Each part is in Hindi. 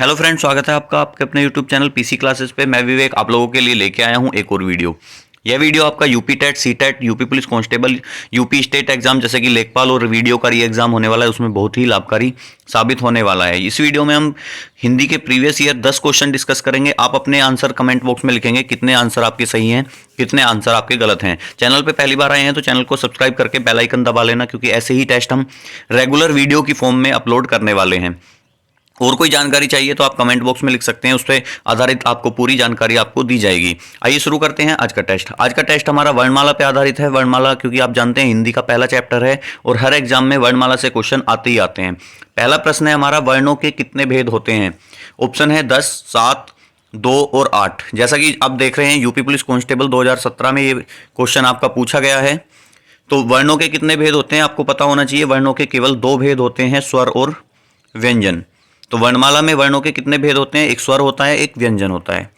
हेलो फ्रेंड्स, स्वागत है आपका आपके अपने यूट्यूब चैनल पीसी क्लासेस पे। मैं विवेक आप लोगों के लिए लेके आया हूं एक और वीडियो। यह वीडियो आपका UP TET, C TET, UP police constable, UP state exam जैसे कि लेखपाल और वीडियो का री एग्जाम होने वाला है, उसमें बहुत ही लाभकारी साबित होने वाला है। इस वीडियो में हम हिंदी के प्रीवियस ईयर 10 क्वेश्चन डिस्कस करेंगे। आप अपने आंसर कमेंट बॉक्स में लिखेंगे कितने आंसर आपके सही हैं, कितने आंसर आपके गलत हैं। चैनल पे पहली बार आए हैं तो चैनल को सब्सक्राइब करके बेल आइकन दबा लेना, क्योंकि ऐसे ही टेस्ट हम रेगुलर वीडियो की फॉर्म में अपलोड करने वाले हैं। और कोई जानकारी चाहिए तो आप कमेंट बॉक्स में लिख सकते हैं, उस पर आधारित आपको पूरी जानकारी आपको दी जाएगी। आइए शुरू करते हैं आज का टेस्ट। आज का टेस्ट हमारा वर्णमाला पे आधारित है। वर्णमाला क्योंकि आप जानते हैं हिंदी का पहला चैप्टर है और हर एग्जाम में वर्णमाला से क्वेश्चन आते ही आते हैं। पहला प्रश्न है हमारा, वर्णों के कितने भेद होते हैं? ऑप्शन है 10, 7, 2 और 8। जैसा कि आप देख रहे हैं यूपी पुलिस कांस्टेबल 2017 में ये क्वेश्चन आपका पूछा गया है। तो वर्णों के कितने भेद होते हैं आपको पता होना चाहिए। वर्णों के केवल 2 भेद होते हैं, स्वर और व्यंजन। तो वर्णमाला में वर्णों के कितने भेद होते हैं? एक स्वर होता है, एक व्यंजन होता है।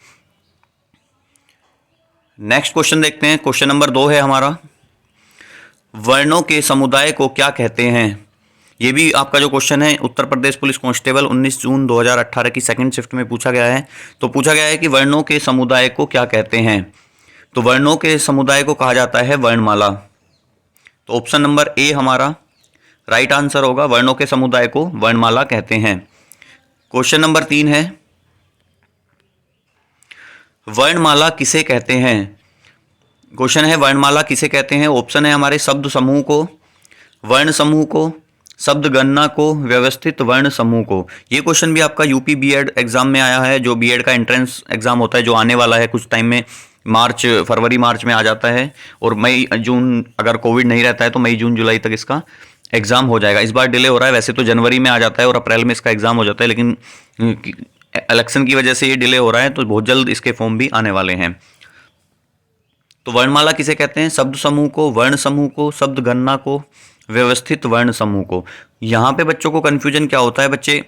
नेक्स्ट क्वेश्चन देखते हैं। क्वेश्चन नंबर 2 है हमारा, वर्णों के समुदाय को क्या कहते हैं? ये भी आपका जो क्वेश्चन है उत्तर प्रदेश पुलिस कांस्टेबल 19 जून 2018 की सेकंड शिफ्ट में पूछा गया है। तो पूछा गया है कि वर्णों के समुदाय को क्या कहते हैं? तो वर्णों के समुदाय को कहा जाता है वर्णमाला। तो ऑप्शन नंबर ए हमारा राइट आंसर होगा। वर्णों के समुदाय को वर्णमाला कहते हैं। क्वेश्चन नंबर 3 है, वर्णमाला किसे कहते हैं? क्वेश्चन है वर्णमाला किसे कहते हैं? ऑप्शन है हमारे शब्द समूह को, वर्ण समूह को, शब्द गणना को, व्यवस्थित वर्ण समूह को। ये क्वेश्चन भी आपका यूपी बीएड एग्जाम में आया है, जो बीएड का एंट्रेंस एग्जाम होता है, जो आने वाला है कुछ टाइम में, फरवरी मार्च में आ जाता है। और मई जून, अगर कोविड नहीं रहता है तो मई जून जुलाई तक इसका एग्जाम हो जाएगा। इस बार डिले हो रहा है, वैसे तो जनवरी में आ जाता है और अप्रैल में इसका एग्जाम हो जाता है, लेकिन इलेक्शन की वजह से ये डिले हो रहा है, तो बहुत जल्द इसके फॉर्म भी आने वाले हैं। तो वर्णमाला किसे कहते हैं? शब्द समूह को, वर्ण समूह को, शब्द गणना को, व्यवस्थित वर्ण समूह को। यहाँ पे बच्चों को कंफ्यूजन क्या होता है, बच्चे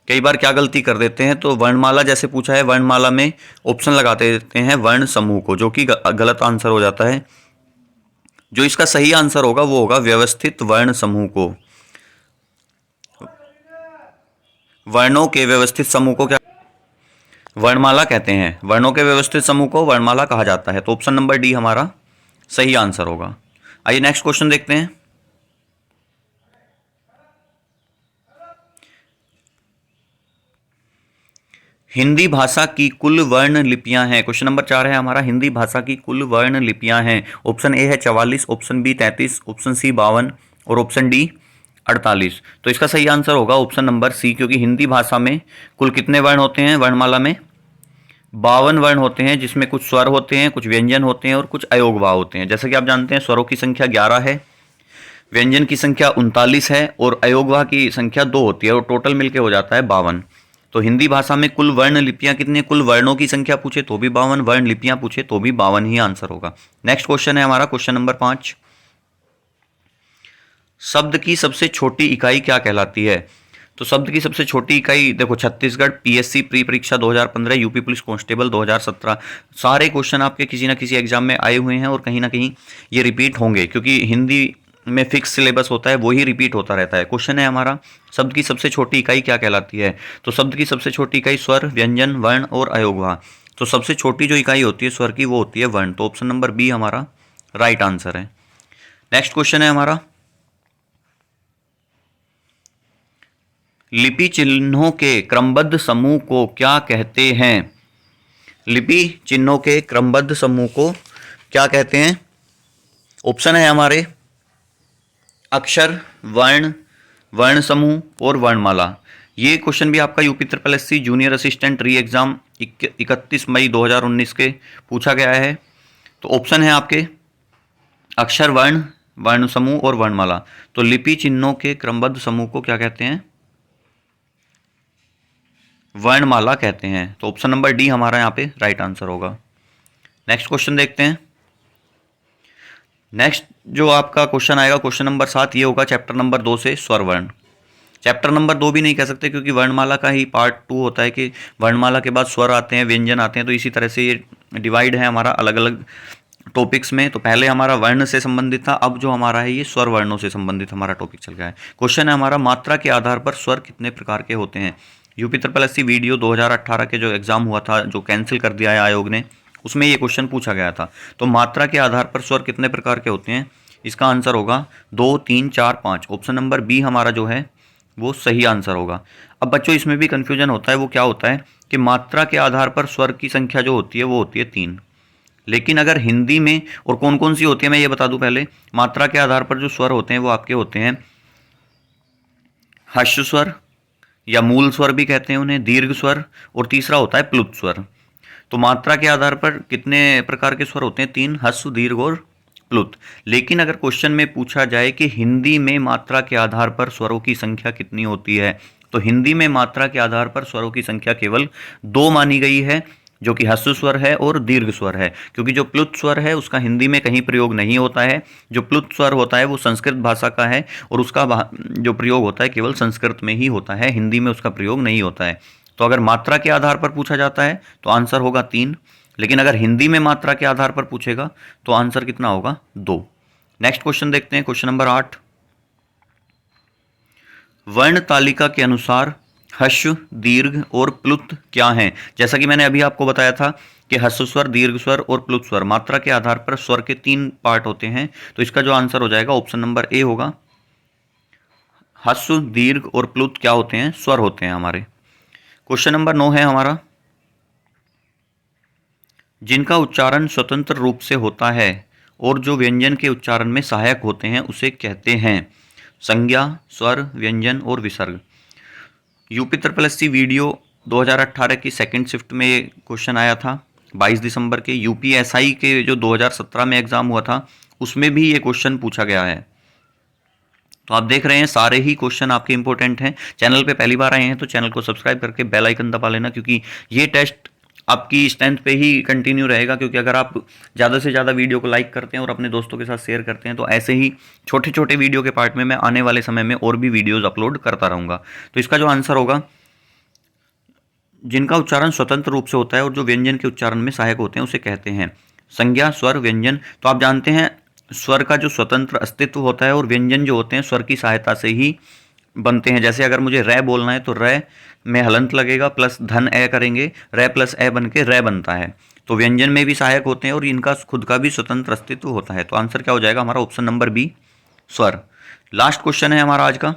कई बार क्या गलती कर देते हैं, तो वर्णमाला जैसे पूछा है, वर्णमाला में ऑप्शन लगाते देते हैं वर्ण समूह को, जो कि गलत आंसर हो जाता है। जो इसका सही आंसर होगा वो होगा व्यवस्थित वर्ण समूह को। वर्णों के व्यवस्थित समूह को क्या वर्णमाला कहते हैं? वर्णों के व्यवस्थित समूह को वर्णमाला कहा जाता है। तो ऑप्शन नंबर डी हमारा सही आंसर होगा। आइए नेक्स्ट क्वेश्चन देखते हैं। हिंदी भाषा की कुल वर्ण लिपियां हैं। क्वेश्चन नंबर 4 है हमारा, हिंदी भाषा की कुल वर्ण लिपियां हैं। ऑप्शन ए है 44, ऑप्शन बी 33, ऑप्शन सी 52 और ऑप्शन डी 48। तो इसका सही आंसर होगा ऑप्शन नंबर सी, क्योंकि हिंदी भाषा में कुल कितने वर्ण होते हैं? वर्णमाला में 52 वर्ण होते हैं, जिसमें कुछ स्वर होते हैं, कुछ व्यंजन होते हैं और कुछ अयोगवाह होते हैं। जैसा कि आप जानते हैं स्वरों की संख्या 11 है, व्यंजन की संख्या 39 है और अयोगवाह की संख्या 2 होती है, और टोटल मिलके हो जाता है 52। तो हिंदी भाषा में कुल वर्ण लिपियां कितनी? कुल वर्णों की संख्या पूछे तो भी 52, वर्ण लिपियां पूछे तो भी 52 ही आंसर होगा। नेक्स्ट क्वेश्चन है हमारा, क्वेश्चन नंबर 5, शब्द की सबसे छोटी इकाई क्या कहलाती है? तो शब्द की सबसे छोटी इकाई देखो, छत्तीसगढ़ पीएससी प्री परीक्षा 2015, यूपी पुलिस कांस्टेबल 2017, सारे क्वेश्चन आपके किसी ना किसी एग्जाम में आए हुए हैं और कहीं ना कहीं ये रिपीट होंगे, क्योंकि हिंदी में फिक्स सिलेबस होता है, वही रिपीट होता रहता है। क्वेश्चन है हमारा, शब्द की सबसे छोटी इकाई क्या कहलाती है? तो शब्द की सबसे छोटी इकाई स्वर, व्यंजन, वर्ण और अयोगवाह। तो सबसे छोटी जो इकाई होती है स्वर की, वो होती है वर्ण। तो ऑप्शन नंबर बी हमारा राइट आंसर है। नेक्स्ट क्वेश्चन है हमारा, लिपि चिन्हों के क्रमबद्ध समूह को क्या कहते हैं? लिपि चिन्हों के क्रमबद्ध समूह को क्या कहते हैं? ऑप्शन है हमारे अक्षर, वर्ण, वर्ण समूह और वर्णमाला। ये क्वेश्चन भी आपका UP triple SC junior assistant री एग्जाम 31 मई 2019 के पूछा गया है। तो ऑप्शन है आपके अक्षर, वर्ण, वर्ण समूह और वर्णमाला। तो लिपि चिन्हों के क्रमबद्ध समूह को क्या कहते हैं? वर्णमाला कहते हैं। तो ऑप्शन नंबर डी हमारा यहाँ पे राइट आंसर होगा। नेक्स्ट क्वेश्चन देखते हैं। नेक्स्ट जो आपका क्वेश्चन आएगा, क्वेश्चन नंबर 7, ये होगा चैप्टर नंबर 2 से स्वर वर्ण। चैप्टर नंबर 2 भी नहीं कह सकते, क्योंकि वर्णमाला का ही पार्ट 2 होता है कि वर्णमाला के बाद स्वर आते हैं, व्यंजन आते हैं। तो इसी तरह से ये डिवाइड है हमारा अलग अलग टॉपिक्स में। तो पहले हमारा वर्ण से संबंधित था, अब जो हमारा है ये स्वर वर्णों से संबंधित हमारा टॉपिक चल गया है। क्वेश्चन है हमारा, मात्रा के आधार पर स्वर कितने प्रकार के होते हैं? यूपी ट्रिपल एससी वीडियो 2018 के जो एग्ज़ाम हुआ था, जो कैंसिल कर दिया है आयोग ने, उसमें ये क्वेश्चन पूछा गया था। तो मात्रा के आधार पर स्वर कितने प्रकार के होते हैं? इसका आंसर होगा 2, 3, 4, 5। ऑप्शन नंबर बी हमारा जो है वो सही आंसर होगा। अब बच्चों इसमें भी कन्फ्यूजन होता है, वो क्या होता है कि मात्रा के आधार पर स्वर की संख्या जो होती है वो होती है 3। लेकिन अगर हिंदी में और कौन कौन सी होती है मैं ये बता दूं पहले। मात्रा के आधार पर जो स्वर होते हैं वो आपके होते हैं ह्रस्व स्वर या मूल स्वर भी कहते हैं उन्हें, दीर्घ स्वर, और तीसरा होता है प्लुत स्वर। तो मात्रा के आधार पर कितने प्रकार के स्वर होते हैं? 3, ह्रस्व, दीर्घ और प्लुत। लेकिन अगर क्वेश्चन में पूछा जाए कि हिंदी में मात्रा के आधार पर स्वरों की संख्या कितनी होती है, तो हिंदी में मात्रा के आधार पर स्वरों की संख्या केवल 2 मानी गई है, जो कि ह्रस्व स्वर है और दीर्घ स्वर है। क्योंकि जो प्लुत स्वर है उसका हिंदी में कहीं प्रयोग नहीं होता है। जो प्लुत स्वर होता है वो संस्कृत भाषा का है और उसका जो प्रयोग होता है केवल संस्कृत में ही होता है, हिंदी में उसका प्रयोग नहीं होता है। तो अगर मात्रा के आधार पर पूछा जाता है तो आंसर होगा 3, लेकिन अगर हिंदी में मात्रा के आधार पर पूछेगा तो आंसर कितना होगा? 2। नेक्स्ट क्वेश्चन देखते हैं, क्वेश्चन नंबर 8। वर्ण तालिका के अनुसार ह्रस्व, दीर्घ और प्लुत क्या हैं? जैसा कि मैंने अभी आपको बताया था कि ह्रस्व स्वर, दीर्घ स्वर और प्लुत स्वर मात्रा के आधार पर स्वर के 3 पार्ट होते हैं। तो इसका जो आंसर हो जाएगा ऑप्शन नंबर ए होगा। ह्रस्व, दीर्घ और प्लुत क्या होते हैं? स्वर होते हैं हमारे। क्वेश्चन नंबर 9 है हमारा, जिनका उच्चारण स्वतंत्र रूप से होता है और जो व्यंजन के उच्चारण में सहायक होते हैं उसे कहते हैं संज्ञा, स्वर, व्यंजन और विसर्ग। यूपी ट्रिपल एससी वीडियो 2018 की सेकंड शिफ्ट में ये क्वेश्चन आया था 22 दिसंबर के। यूपीएसआई के जो 2017 में एग्जाम हुआ था उसमें भी ये क्वेश्चन पूछा गया है। तो आप देख रहे हैं सारे ही क्वेश्चन आपके इंपॉर्टेंट हैं। चैनल पे पहली बार आए हैं तो चैनल को सब्सक्राइब करके बेल आइकन दबा लेना, क्योंकि ये टेस्ट आपकी स्ट्रेंथ पे ही कंटिन्यू रहेगा। क्योंकि अगर आप ज़्यादा से ज़्यादा वीडियो को लाइक करते हैं और अपने दोस्तों के साथ शेयर करते हैं तो ऐसे ही छोटे छोटे वीडियो के पार्ट में मैं आने वाले समय में और भी वीडियोज़ अपलोड करता रहूँगा। तो इसका जो आंसर होगा, जिनका उच्चारण स्वतंत्र रूप से होता है और जो व्यंजन के उच्चारण में सहायक होते हैं उसे कहते हैं संज्ञा, स्वर, व्यंजन। तो आप जानते हैं स्वर का जो स्वतंत्र अस्तित्व होता है और व्यंजन जो होते हैं स्वर की सहायता से ही बनते हैं। जैसे अगर मुझे रै बोलना है तो रै में हलंत लगेगा प्लस धन ए करेंगे, रै प्लस ए बन के रै बनता है। तो व्यंजन में भी सहायक होते हैं और इनका खुद का भी स्वतंत्र अस्तित्व होता है। तो आंसर क्या हो जाएगा हमारा? ऑप्शन नंबर बी, स्वर। लास्ट क्वेश्चन है हमारा आज का,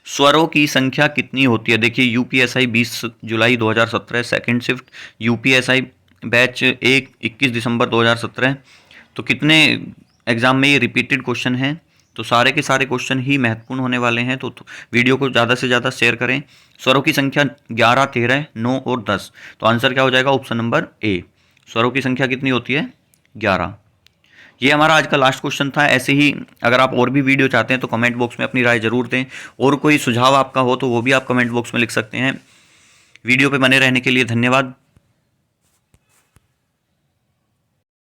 स्वरों की संख्या कितनी होती है? देखिए यूपीएसआई 20 जुलाई 2017 सेकंड शिफ्ट, यूपीएसआई बैच 21 दिसंबर 2017। तो कितने एग्जाम में ये रिपीटेड क्वेश्चन है, तो सारे के सारे क्वेश्चन ही महत्वपूर्ण होने वाले हैं। तो वीडियो को ज़्यादा से ज़्यादा शेयर करें। स्वरों की संख्या 11, 13, 9 और 10। तो आंसर क्या हो जाएगा? Option number A. स्वरों की संख्या कितनी होती है? 11। ये हमारा आज का लास्ट क्वेश्चन था। ऐसे ही अगर आप और भी वीडियो चाहते हैं तो कमेंट बॉक्स में अपनी राय जरूर दें, और कोई सुझाव आपका हो तो वो भी आप कमेंट बॉक्स में लिख सकते हैं। वीडियो पे बने रहने के लिए धन्यवाद।